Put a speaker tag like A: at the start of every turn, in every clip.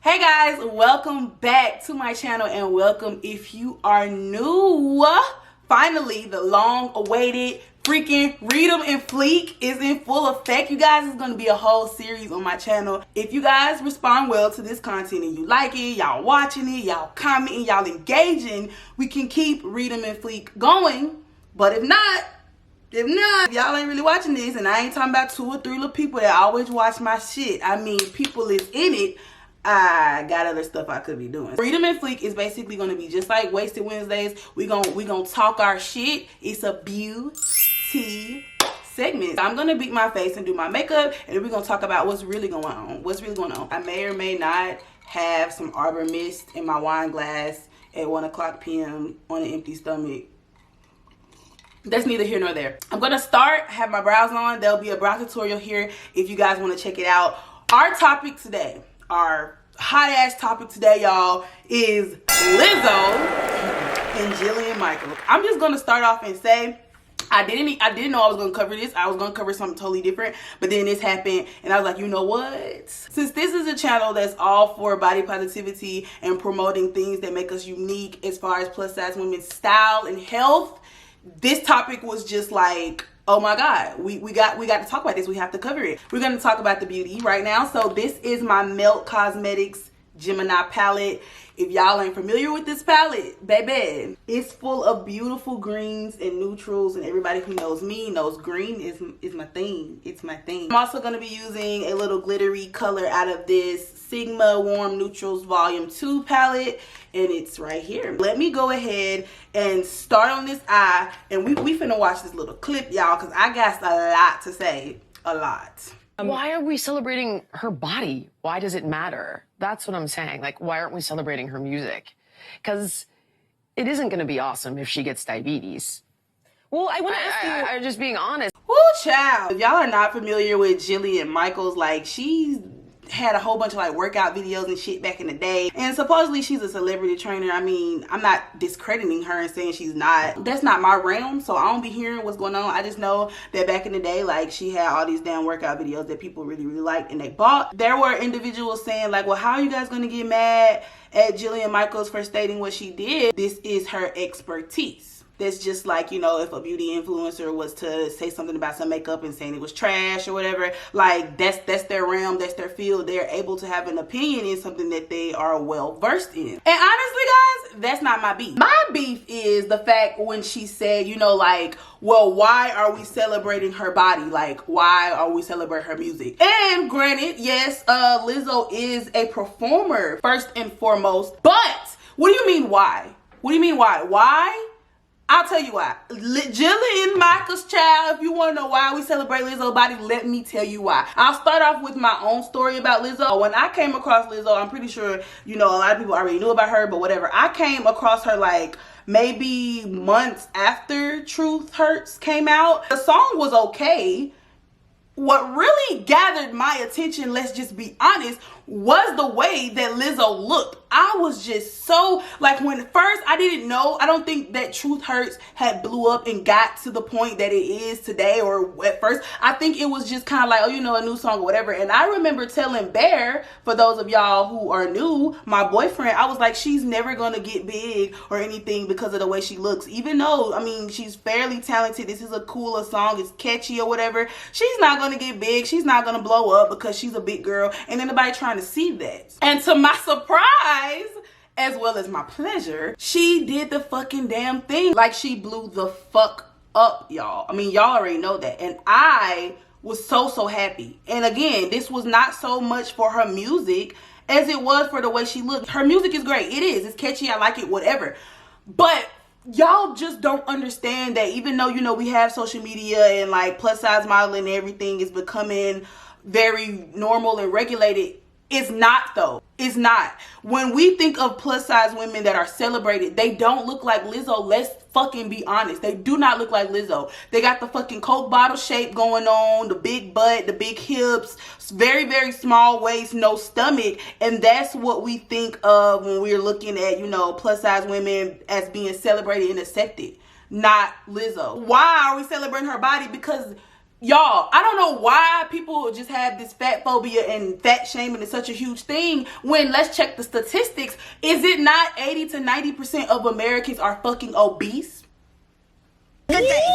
A: Hey guys, welcome back to my channel and welcome if you are new. Finally, the long-awaited freaking Read Em Fleek is in full effect. You guys, it's going to be a whole series on my channel. If you guys respond well to this content and you like it, y'all watching it, y'all commenting, y'all engaging, we can keep Read Em Fleek going. But if not, y'all ain't really watching this, and I ain't talking about 2 or 3 little people that always watch my shit. I mean, people is in it. I got other stuff I could be doing. Read Em Fleek is basically gonna be just like Wasted Wednesdays. We gonna talk our shit. It's a beauty segment. I'm gonna beat my face and do my makeup, and then we're gonna talk about what's really going on. I may or may not have some Arbor Mist in my wine glass at 1:00 p.m. on an empty stomach. That's neither here nor there. I'm gonna start, have my brows on. There'll be a brow tutorial here if you guys want to check it out. Our topic today, our hot ass topic today, y'all, is Lizzo and Jillian Michaels. I'm just gonna start off and say I didn't know I was gonna cover this. I was gonna cover something totally different, but then this happened and I was like, you know what? Since this is a channel that's all for body positivity and promoting things that make us unique as far as plus size women's style and health, this topic was just like, oh my god, we got to talk about this. We have to cover it. We're going to talk about the beauty right now. So this is my Melt Cosmetics Gemini palette. If y'all ain't familiar with this palette, baby, it's full of beautiful greens and neutrals, and everybody who knows me knows green is my thing. It's my thing. I'm also going to be using a little glittery color out of this Sigma Warm Neutrals Volume 2 palette, and it's right here. Let me go ahead and start on this eye, and we finna watch this little clip, y'all, because I got a lot to say. A lot.
B: Why are we celebrating her body? Why does it matter? That's what I'm saying. Like, why aren't we celebrating her music? Because it isn't going to be awesome if she gets diabetes.
C: Well, I want to ask you...
B: I'm just being honest.
A: Woo, child. If y'all are not familiar with Jillian Michaels, like, she's had a whole bunch of like workout videos and shit back in the day, and supposedly she's a celebrity trainer. I mean, I'm not discrediting her and saying she's not. That's not my realm, so I don't be hearing what's going on. I just know that back in the day, like, she had all these damn workout videos that people really liked and they bought. There were individuals saying like, well, how are you guys going to get mad at Jillian Michaels for stating what she did? This is her expertise. That's just like, you know, if a beauty influencer was to say something about some makeup and saying it was trash or whatever, like, that's their realm, that's their field. They're able to have an opinion in something that they are well versed in. And honestly, guys, that's not my beef. My beef is the fact when she said, you know, like, well, why are we celebrating her body? Like, why are we celebrating her music? And granted, yes, Lizzo is a performer first and foremost, but what do you mean why? What do you mean why? Why? I'll tell you why. Jillian Michaels, child, if you want to know why we celebrate Lizzo's body, let me tell you why. I'll start off with my own story about Lizzo. When I came across Lizzo, I'm pretty sure, you know, a lot of people already knew about her, but whatever. I came across her like maybe months after Truth Hurts came out. The song was okay. What really gathered my attention, let's just be honest, was the way that Lizzo looked. I was just so, like, when first I didn't know, I don't think that Truth Hurts had blew up and got to the point that it is today, or at first I think it was just kind of like, oh, you know, a new song or whatever. And I remember telling Bear, for those of y'all who are new, my boyfriend, I was like, she's never gonna get big or anything because of the way she looks. Even though, I mean, she's fairly talented, this is a cooler song, it's catchy or whatever, she's not gonna get big, she's not gonna blow up because she's a big girl, and anybody trying to see that. And to my surprise, as well as my pleasure, she did the fucking damn thing. Like, she blew the fuck up, y'all. I mean, y'all already know that. And I was so happy. And again, this was not so much for her music as it was for the way she looked. Her music is great. It is. It's catchy. I like it, whatever. But y'all just don't understand that even though, you know, we have social media and like plus size modeling and everything is becoming very normal and regulated, it's not though. It's not. When we think of plus size women that are celebrated, they don't look like Lizzo. Let's fucking be honest. They do not look like Lizzo. They got the fucking Coke bottle shape going on, the big butt, the big hips, very small waist, no stomach. And that's what we think of when we're looking at, you know, plus size women as being celebrated and accepted. Not Lizzo. Why are we celebrating her body? Because Y'all, I don't know why people just have this fat phobia and fat shaming is such a huge thing when, let's check the statistics. Is it not 80 to 90% of Americans are fucking obese?
C: Good day.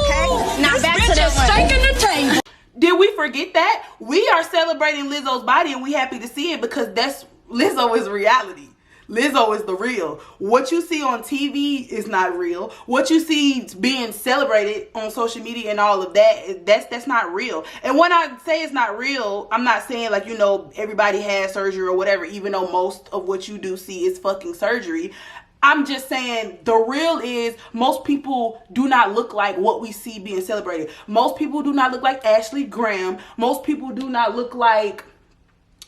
C: Okay? Now back to the shaking the table.
A: Did we forget that? We are celebrating Lizzo's body and we happy to see it because Lizzo is reality. Lizzo is the real. What you see on TV is not real. What you see being celebrated on social media and all of that, that's not real. And when I say it's not real, I'm not saying like, you know, everybody has surgery or whatever, even though most of what you do see is fucking surgery. I'm just saying the real is most people do not look like what we see being celebrated. Most people do not look like Ashley Graham. Most people do not look like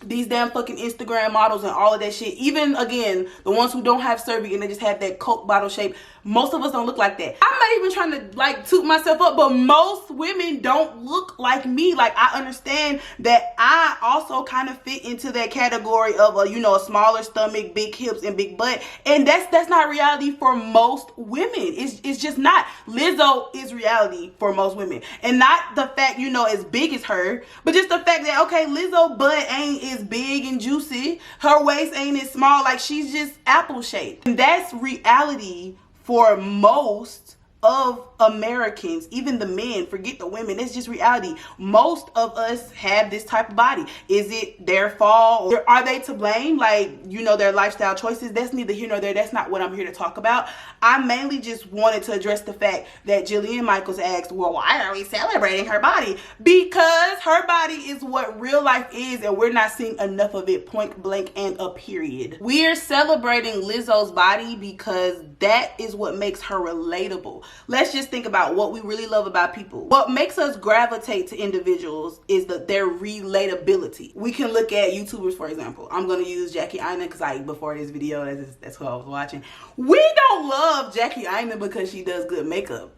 A: these damn fucking Instagram models and all of that shit. Even, again, the ones who don't have surgery and they just have that Coke bottle shape, most of us don't look like that. I'm not even trying to, like, toot myself up, but most women don't look like me. Like, I understand that I also kind of fit into that category of, a, you know, a smaller stomach, big hips, and big butt. And that's not reality for most women. It's just not. Lizzo is reality for most women. And not the fact, you know, as big as her, but just the fact that, okay, Lizzo butt ain't as big and juicy. Her waist ain't as small. Like, she's just apple shaped. And that's reality for most of Americans, even the men, forget the women. It's just reality. Most of us have this type of body. Is it their fault? Or are they to blame? Like, you know, their lifestyle choices? That's neither here nor there. That's not what I'm here to talk about. I mainly just wanted to address the fact that Jillian Michaels asked, well, why are we celebrating her body? Because her body is what real life is, and we're not seeing enough of it, point blank and a period. We're celebrating Lizzo's body because that is what makes her relatable. Let's just think about what we really love about people. What makes us gravitate to individuals is their relatability. We can look at YouTubers, for example. I'm going to use Jackie Aina because before this video, that's who I was watching. We don't love Jackie Aina because she does good makeup.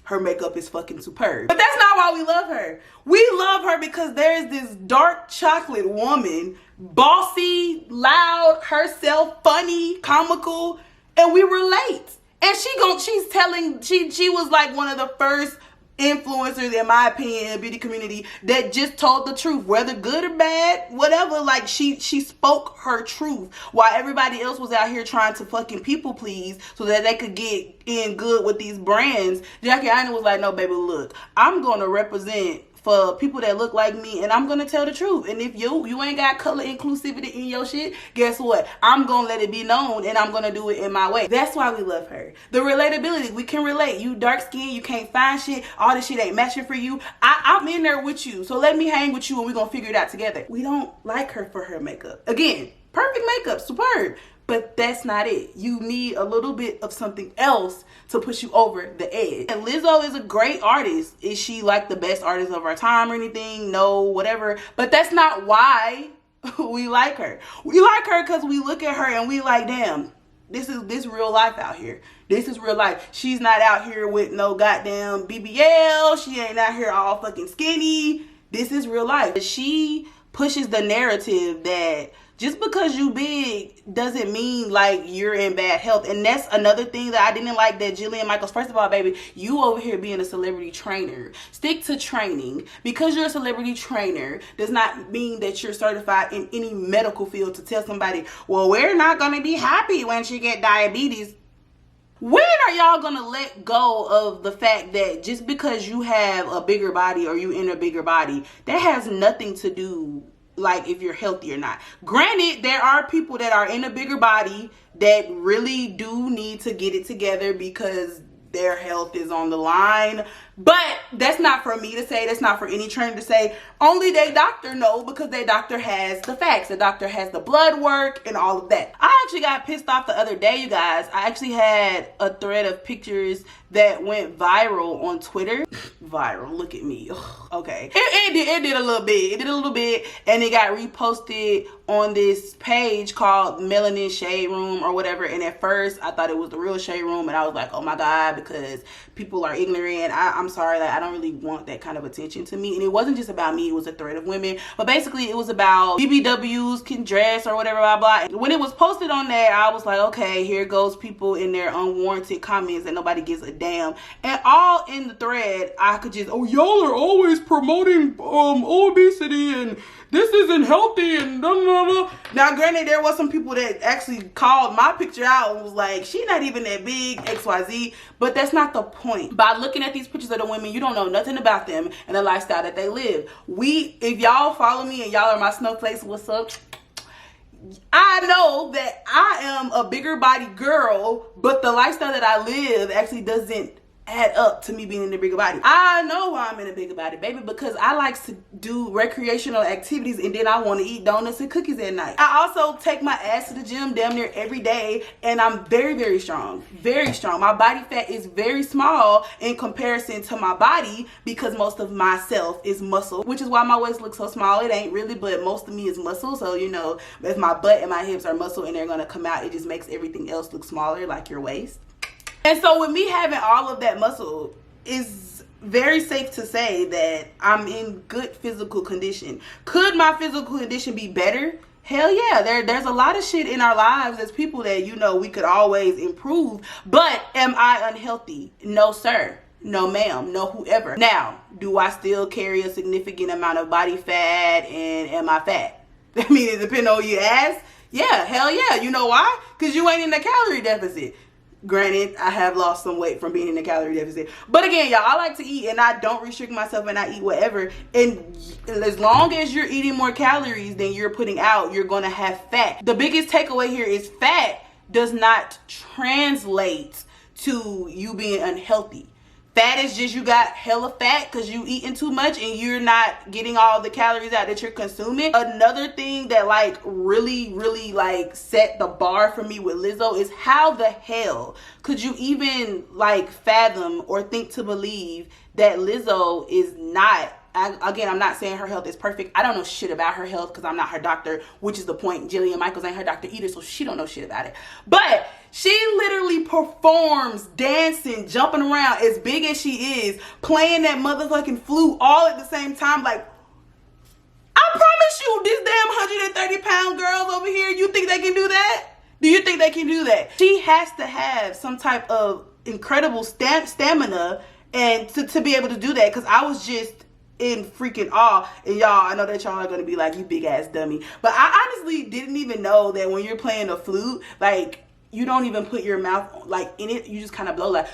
A: Her makeup is fucking superb. But that's not why we love her. We love her because there's this dark chocolate woman, bossy, loud, herself, funny, comical, and we relate. And she was like one of the first influencers, in my opinion, in the beauty community that just told the truth, whether good or bad, whatever. Like, she spoke her truth while everybody else was out here trying to fucking people please so that they could get in good with these brands. Jackie Aina was like, no, baby, look, I'm going to represent for people that look like me, and I'm gonna tell the truth. And if you ain't got color inclusivity in your shit, guess what? I'm gonna let it be known, and I'm gonna do it in my way. That's why we love her. The relatability, we can relate. You dark skin, you can't find shit, all this shit ain't matching for you. I'm in there with you, so let me hang with you and we're gonna figure it out together. We don't like her for her makeup. Again, perfect makeup, superb. But that's not it. You need a little bit of something else to push you over the edge. And Lizzo is a great artist. Is she like the best artist of our time or anything? No, whatever. But that's not why we like her. We like her because we look at her and we like, damn, this is real life out here. This is real life. She's not out here with no goddamn BBL. She ain't out here all fucking skinny. This is real life. She pushes the narrative that just because you big doesn't mean like you're in bad health. And that's another thing that I didn't like that Jillian Michaels, first of all, baby, you over here being a celebrity trainer. Stick to training. Because you're a celebrity trainer does not mean that you're certified in any medical field to tell somebody, well, we're not going to be happy when she get diabetes. When are y'all gonna let go of the fact that just because you have a bigger body or you in a bigger body, that has nothing to do like if you're healthy or not? Granted, there are people that are in a bigger body that really do need to get it together because their health is on the line. But that's not for me to say. That's not for any trainer to say. Only their doctor know because their doctor has the facts. The doctor has the blood work and all of that. I actually got pissed off the other day, you guys. I actually had a thread of pictures that went viral on Twitter. Viral, look at me. Ugh, okay. It did a little bit. It did a little bit and it got reposted on this page called Melanin Shade Room or whatever, and at first I thought it was the real Shade Room, and I was like, oh my god, because people are ignorant. I'm sorry, that I don't really want that kind of attention to me. And it wasn't just about me, it was a thread of women, but basically it was about BBWs can dress or whatever, blah blah. And when it was posted on there, I was like, okay, here goes people in their unwarranted comments that nobody gives a damn. And all in the thread, I could just, oh, y'all are always promoting obesity and this isn't healthy and blah, blah, blah. Now granted, there was some people that actually called my picture out and was like, she's not even that big, XYZ, but that's not the point. By looking at these pictures of the women, you don't know nothing about them and the lifestyle that they live. If y'all follow me and y'all are my snowflakes, what's up? I know that I am a bigger body girl, but the lifestyle that I live actually doesn't add up to me being in a bigger body. I know why I'm in a bigger body, baby, because I like to do recreational activities and then I want to eat donuts and cookies at night. I also take my ass to the gym damn near every day, and I'm very, very strong. Very strong. My body fat is very small in comparison to my body because most of myself is muscle, which is why my waist looks so small. It ain't really, but most of me is muscle. So, you know, if my butt and my hips are muscle and they're going to come out, it just makes everything else look smaller, like your waist. And so with me having all of that muscle, is very safe to say that I'm in good physical condition. Could my physical condition be better? Hell yeah. There's a lot of shit in our lives as people that, you know, we could always improve. But am I unhealthy? No, sir. No, ma'am. No, whoever. Now, do I still carry a significant amount of body fat, and am I fat? I mean, it depends on who you ask. Yeah, hell yeah. You know why? Because you ain't in a calorie deficit. Granted, I have lost some weight from being in a calorie deficit. But again, y'all, I like to eat and I don't restrict myself and I eat whatever. And as long as you're eating more calories than you're putting out, you're going to have fat. The biggest takeaway here is fat does not translate to you being unhealthy. Fat is just you got hella fat because you eating too much and you're not getting all the calories out that you're consuming. Another thing that like really like set the bar for me with Lizzo is how the hell could you even like fathom or think to believe that Lizzo is not, again, I'm not saying her health is perfect. I don't know shit about her health because I'm not her doctor, which is the point. Jillian Michaels ain't her doctor either, so she don't know shit about it. But she literally performs, dancing, jumping around as big as she is, playing that motherfucking flute all at the same time. Like, I promise you, this damn 130-pound girls over here, you think they can do that? Do you think they can do that? She has to have some type of incredible stamina and to be able to do that, because I was just in freaking awe. And y'all, I know that y'all are gonna be like, you big ass dummy, but I honestly didn't even know that when you're playing a flute, like, you don't even put your mouth like in it, you just kind of blow like,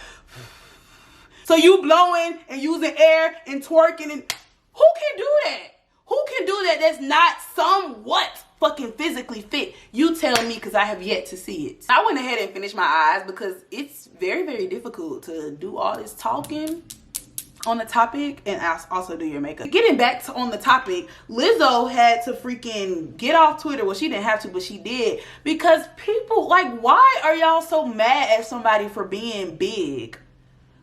A: so you blowing and using air and twerking, and who can do that? Who can do that that's not somewhat fucking physically fit? You tell me, because I have yet to see it. I went ahead and finished my eyes because it's very, very difficult to do all this talking on the topic and also do your makeup. Getting back to on the topic, Lizzo had to freaking get off Twitter. Well, she didn't have to, but she did, because people, like, why are y'all so mad at somebody for being big?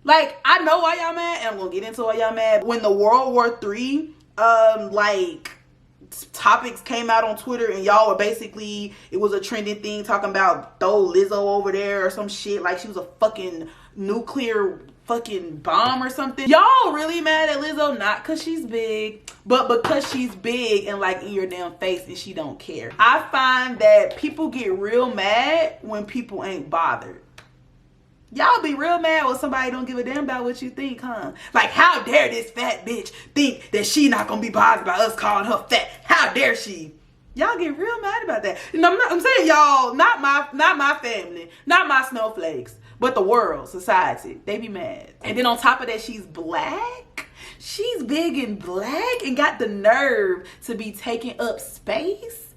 A: Like, I know why y'all mad, and I'm gonna get into why y'all mad. When the World War III like topics came out on Twitter, and y'all were basically, it was a trending thing talking about throw Lizzo over there or some shit, like she was a fucking nuclear fucking bomb or something. Y'all really mad at Lizzo, not because she's big, but because she's big and like in your damn face and she don't care. I find that people get real mad when people ain't bothered. Y'all be real mad when somebody don't give a damn about what you think, huh? Like, how dare this fat bitch think that she not gonna be bothered by us calling her fat? How dare she? Y'all get real mad about that. And I'm saying y'all, not my family, not my snowflakes, but the world, society, they be mad. And then on top of that, she's black. She's big and black and got the nerve to be taking up space.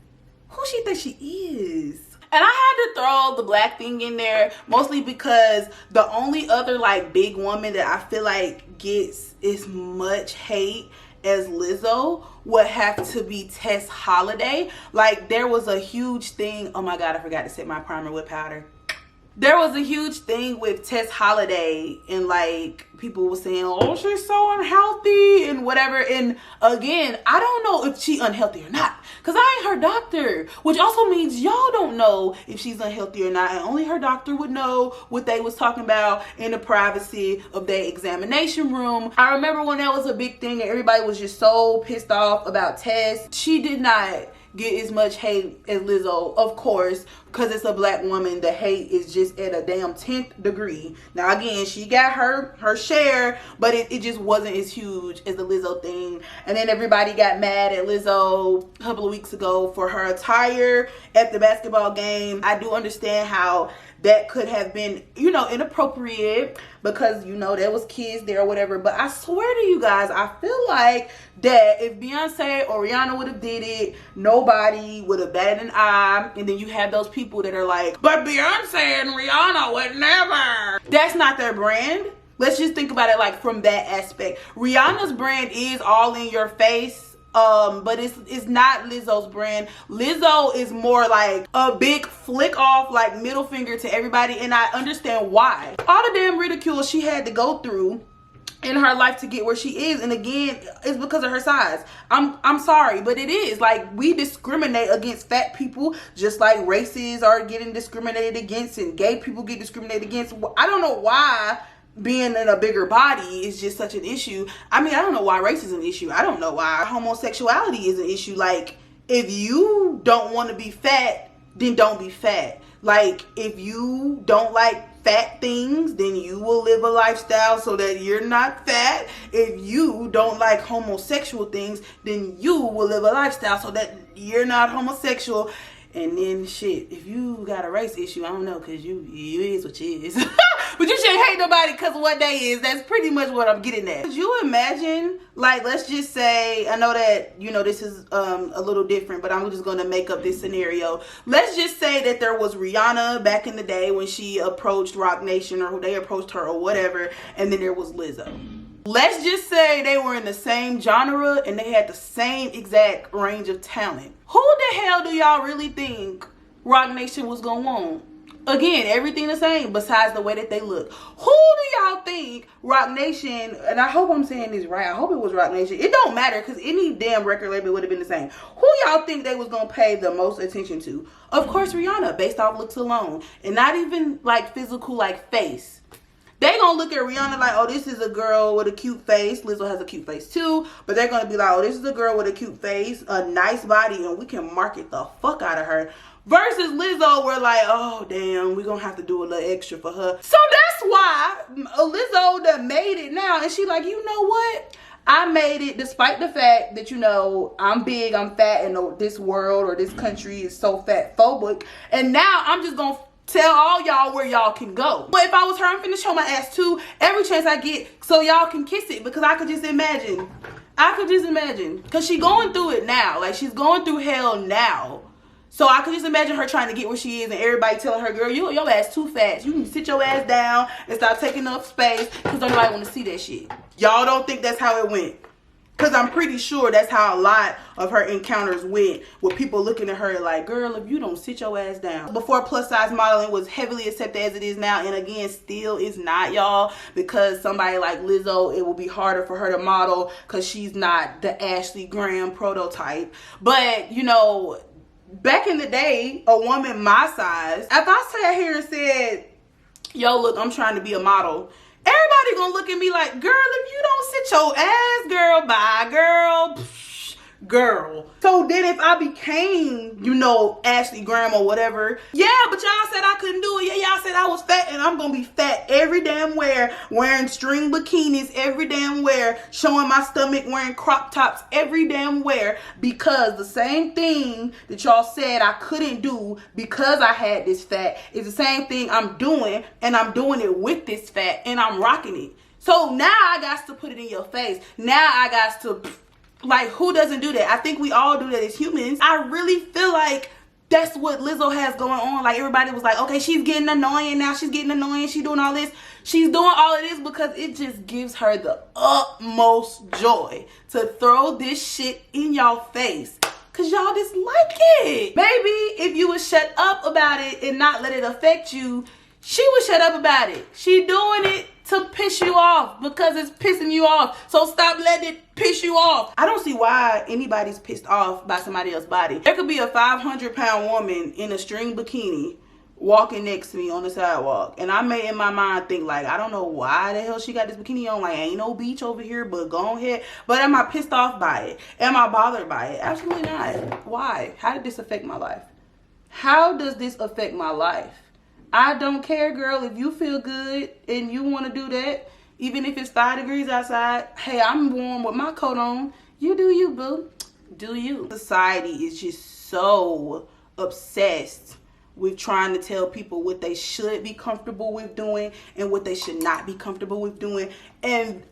A: Who she think she is? And I had to throw the black thing in there mostly because the only other like big woman that I feel like gets as much hate as Lizzo would have to be Tess Holiday. Like, there was a huge thing. Oh my God, I forgot to set my primer with powder. There was a huge thing with Tess Holiday, and like people were saying, oh, she's so unhealthy and whatever. And again, I don't know if she unhealthy or not, because I ain't her doctor, which also means y'all don't know if she's unhealthy or not, and only her doctor would know what they was talking about in the privacy of their examination room. I remember when that was a big thing and everybody was just so pissed off about Tess. She did not get as much hate as Lizzo, of course, because it's a black woman. The hate is just at a damn 10th degree. Now again, she got her share, but it just wasn't as huge as the Lizzo thing. And then everybody got mad at Lizzo a couple of weeks ago for her attire at the basketball game. I do understand how that could have been, you know, inappropriate because, you know, there was kids there or whatever. But I swear to you guys, I feel like that if Beyonce or Rihanna would have did it, nobody would have batted an eye. And then you have those people that are like, but Beyonce and Rihanna would never. That's not their brand. Let's just think about it like from that aspect. Rihanna's brand is all in your face. But it's not Lizzo's brand. Lizzo is more like a big flick off, like middle finger to everybody, and I understand why. All the damn ridicule she had to go through in her life to get where she is, and again, it's because of her size. I'm sorry, but it is. Like, we discriminate against fat people just like races are getting discriminated against and gay people get discriminated against. I don't know why being in a bigger body is just such an issue. I mean, I don't know why race is an issue. I don't know why homosexuality is an issue. Like, if you don't want to be fat, then don't be fat. Like, if you don't like fat things, then you will live a lifestyle so that you're not fat. If you don't like homosexual things, then you will live a lifestyle so that you're not homosexual. And then shit, if you got a race issue, I don't know, because you is what you is. But you shouldn't hate nobody because of what they is. That's pretty much what I'm getting at. Could you imagine, like, let's just say, I know that, you know, this is a little different, but I'm just going to make up this scenario. Let's just say that there was Rihanna back in the day when she approached Roc Nation, or they approached her or whatever, and then there was Lizzo. Let's just say they were in the same genre and they had the same exact range of talent. Who the hell do y'all really think Roc Nation was gonna want? Again, everything the same besides the way that they look. Who do y'all think Roc Nation, and I hope I'm saying this right, I hope it was Roc Nation. It don't matter because any damn record label would have been the same. Who y'all think they was gonna pay the most attention to? Of course, Rihanna, based off looks alone. And not even like physical, like face. They gonna look at Rihanna like, oh, this is a girl with a cute face. Lizzo has a cute face too. But they're gonna be like, oh, this is a girl with a cute face, a nice body, and we can market the fuck out of her. Versus Lizzo, we're like, oh, damn, we're gonna have to do a little extra for her. So that's why Lizzo that made it now. And she like, you know what? I made it despite the fact that, you know, I'm big, I'm fat, and this world or this country is so fat phobic. And now I'm just gonna tell all y'all where y'all can go. But if I was her, I'm finna show my ass too every chance I get so y'all can kiss it, because I could just imagine. Because she going through it now. Like, she's going through hell now. So I could just imagine her trying to get where she is and everybody telling her, girl, your ass too fat. You can sit your ass down and stop taking up space because nobody want to see that shit. Y'all don't think that's how it went? Because I'm pretty sure that's how a lot of her encounters went, with people looking at her like, girl, if you don't sit your ass down. Before plus size modeling was heavily accepted as it is now, and again, still is not, y'all, because somebody like Lizzo, it will be harder for her to model because she's not the Ashley Graham prototype. But, you know, back in the day, a woman my size, if I sat here and said, yo, look, I'm trying to be a model, everybody gonna look at me like, girl, if you don't sit your ass, girl, bye, girl, girl. So then if I became, you know, Ashley Graham or whatever, yeah, but y'all said I couldn't do it. Yeah, y'all said I was fat, and I'm gonna be fat every damn where, wearing string bikinis every damn where, showing my stomach, wearing crop tops every damn where, because the same thing that y'all said I couldn't do because I had this fat is the same thing I'm doing, and I'm doing it with this fat, and I'm rocking it. So now I got to put it in your face. Now I got to, like, who doesn't do that? I think we all do that as humans. I really feel like that's what Lizzo has going on. Like, everybody was like, okay, she's getting annoying now. She's getting annoying. She's doing all this. She's doing all of this because it just gives her the utmost joy to throw this shit in y'all face. Because y'all dislike it. Maybe if you would shut up about it and not let it affect you, she would shut up about it. She doing it to piss you off because it's pissing you off. So stop letting it piss you off. I don't see why anybody's pissed off by somebody else's body. There could be a 500-pound woman in a string bikini walking next to me on the sidewalk, and I may in my mind think like, I don't know why the hell she got this bikini on, like ain't no beach over here, but go ahead. But am I pissed off by it? Am I bothered by it? Absolutely not. Why? How did this affect my life? How does this affect my life? I don't care, girl. If you feel good and you want to do that, even if it's 5 degrees outside, hey, I'm warm with my coat on. You do you, boo. Do you. Society is just so obsessed with trying to tell people what they should be comfortable with doing and what they should not be comfortable with doing. And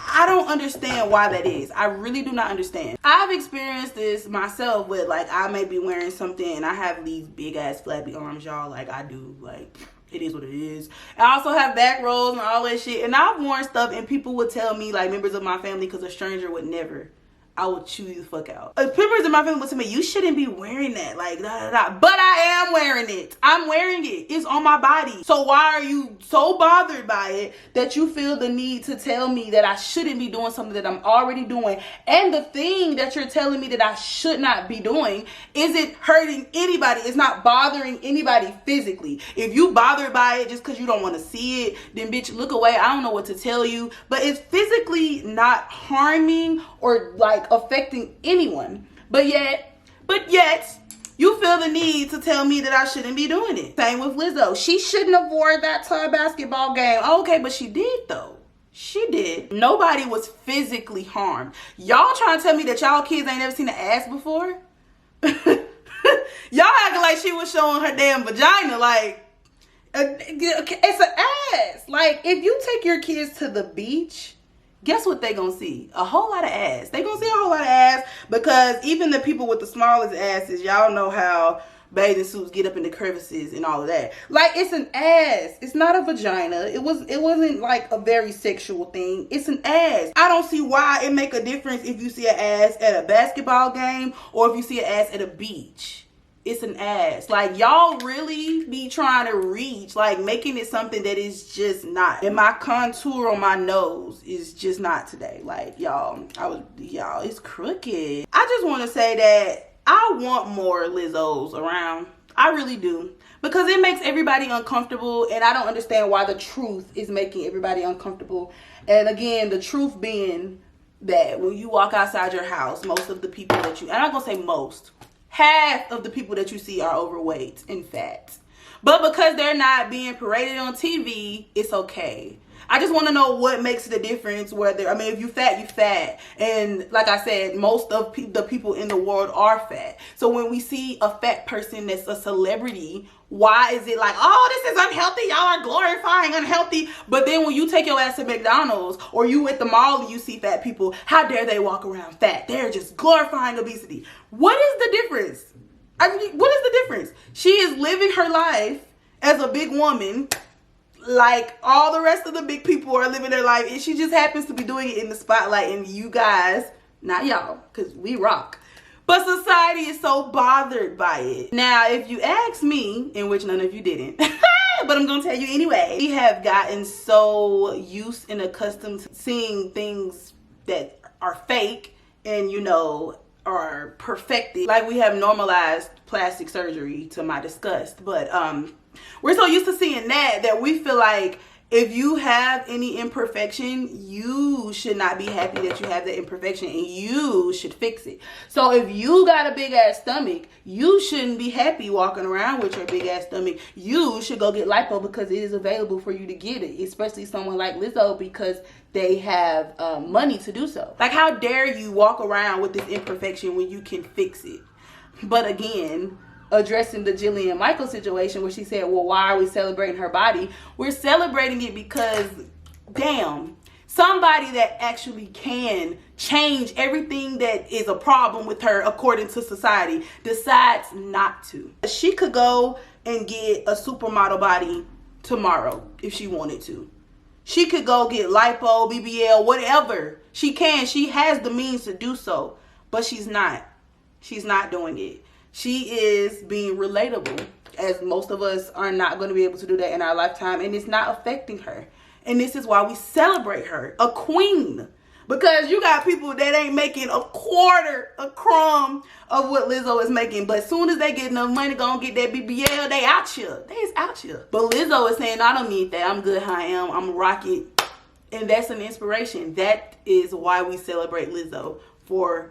A: I don't understand why that is. I really do not understand. I've experienced this myself with, like, I may be wearing something and I have these big ass flabby arms, y'all. Like, I do. Like, it is what it is. I also have back rolls and all that shit. And I've worn stuff and people would tell me, like, members of my family, because a stranger would never. I would chew you the fuck out. Members of my family would tell me, you shouldn't be wearing that, like, da, da, da. But I am wearing it. I'm wearing it. It's on my body. So why are you so bothered by it that you feel the need to tell me that I shouldn't be doing something that I'm already doing? And the thing that you're telling me that I should not be doing isn't hurting anybody. It's not bothering anybody physically. If you bothered by it just because you don't want to see it, then bitch, look away. I don't know what to tell you. But it's physically not harming or like affecting anyone, but yet you feel the need to tell me that I shouldn't be doing it. Same with Lizzo. She shouldn't have wore that to a basketball game. Okay, but she did though. She did. Nobody was physically harmed. Y'all trying to tell me that y'all kids ain't never seen an ass before? Y'all acting like she was showing her damn vagina. Like, it's an ass. Like, if you take your kids to the beach, guess what they gonna see? A whole lot of ass. They gonna see a whole lot of ass, because even the people with the smallest asses, y'all know how bathing suits get up in the crevices and all of that. Like, it's an ass. It's not a vagina. It wasn't like a very sexual thing. It's an ass. I don't see why it make a difference if you see an ass at a basketball game or if you see an ass at a beach. It's an ass. Like, y'all really be trying to reach, like, making it something that is just not. And my contour on my nose is just not today. Like, y'all, it's crooked. I just want to say that I want more Lizzos around. I really do. Because it makes everybody uncomfortable, and I don't understand why the truth is making everybody uncomfortable. And again, the truth being that when you walk outside your house, most of the people that you, and I'm not going to say most, half of the people that you see are overweight and fat. But because they're not being paraded on TV, it's okay. I just want to know what makes the difference. Whether, I mean, if you fat, you fat. And like I said, most of the people in the world are fat. So when we see a fat person that's a celebrity, why is it like, oh, this is unhealthy, y'all are glorifying unhealthy? But then when you take your ass to McDonald's or you at the mall and you see fat people, how dare they walk around fat? They're just glorifying obesity. What is the difference? I mean, what is the difference? She is living her life as a big woman like all the rest of the big people are living their life, and she just happens to be doing it in the spotlight, and you guys, not y'all, because we rock. But society is so bothered by it. Now, if you ask me, in which none of you didn't, but I'm going to tell you anyway, we have gotten so used and accustomed to seeing things that are fake and, you know, are perfected. Like, we have normalized plastic surgery to my disgust. But we're so used to seeing that we feel like if you have any imperfection, you should not be happy that you have that imperfection, and you should fix it. So if you got a big ass stomach, you shouldn't be happy walking around with your big ass stomach. You should go get lipo because it is available for you to get it, especially someone like Lizzo, because they have money to do so. Like, how dare you walk around with this imperfection when you can fix it? But again, addressing the Jillian Michaels situation where she said, well, why are we celebrating her body? We're celebrating it because, damn, somebody that actually can change everything that is a problem with her according to society decides not to. She could go and get a supermodel body tomorrow if she wanted to. She could go get lipo, BBL, whatever. She can. She has the means to do so, but she's not. She's not doing it. She is being relatable. as most of us are not going to be able to do that in our lifetime, and it's not affecting her. And this is why we celebrate her, a queen. Because you got people that ain't making a quarter, a crumb of what Lizzo is making. But as soon as they get enough money, gonna get that BBL, they out here. They is out here. But Lizzo is saying, I don't need that. I'm good how I am. I'm a rocket. And that's an inspiration. That is why we celebrate Lizzo, for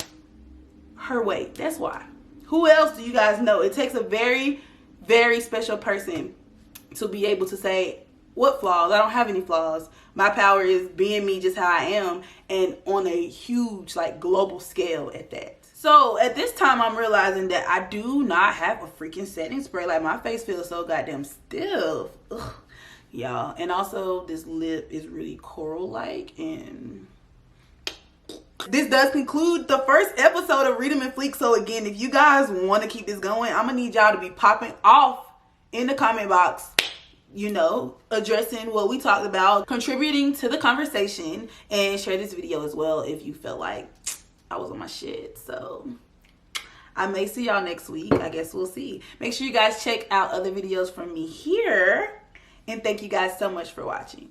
A: her weight. That's why. Who else do you guys know? It takes a very, very special person to be able to say, what flaws? I don't have any flaws. My power is being me just how I am, and on a huge, like, global scale at that. So at this time, I'm realizing that I do not have a freaking setting spray. Like, my face feels so goddamn stiff. Ugh, y'all. And also, this lip is really coral-like, and this does conclude the first episode of Read Em Fleek. So again, if you guys want to keep this going, I'm gonna need y'all to be popping off in the comment box, you know, addressing what we talked about, contributing to the conversation, and share this video as well if you felt like I was on my shit. So I may see y'all next week. I guess we'll see. Make sure you guys check out other videos from me here, and thank you guys so much for watching.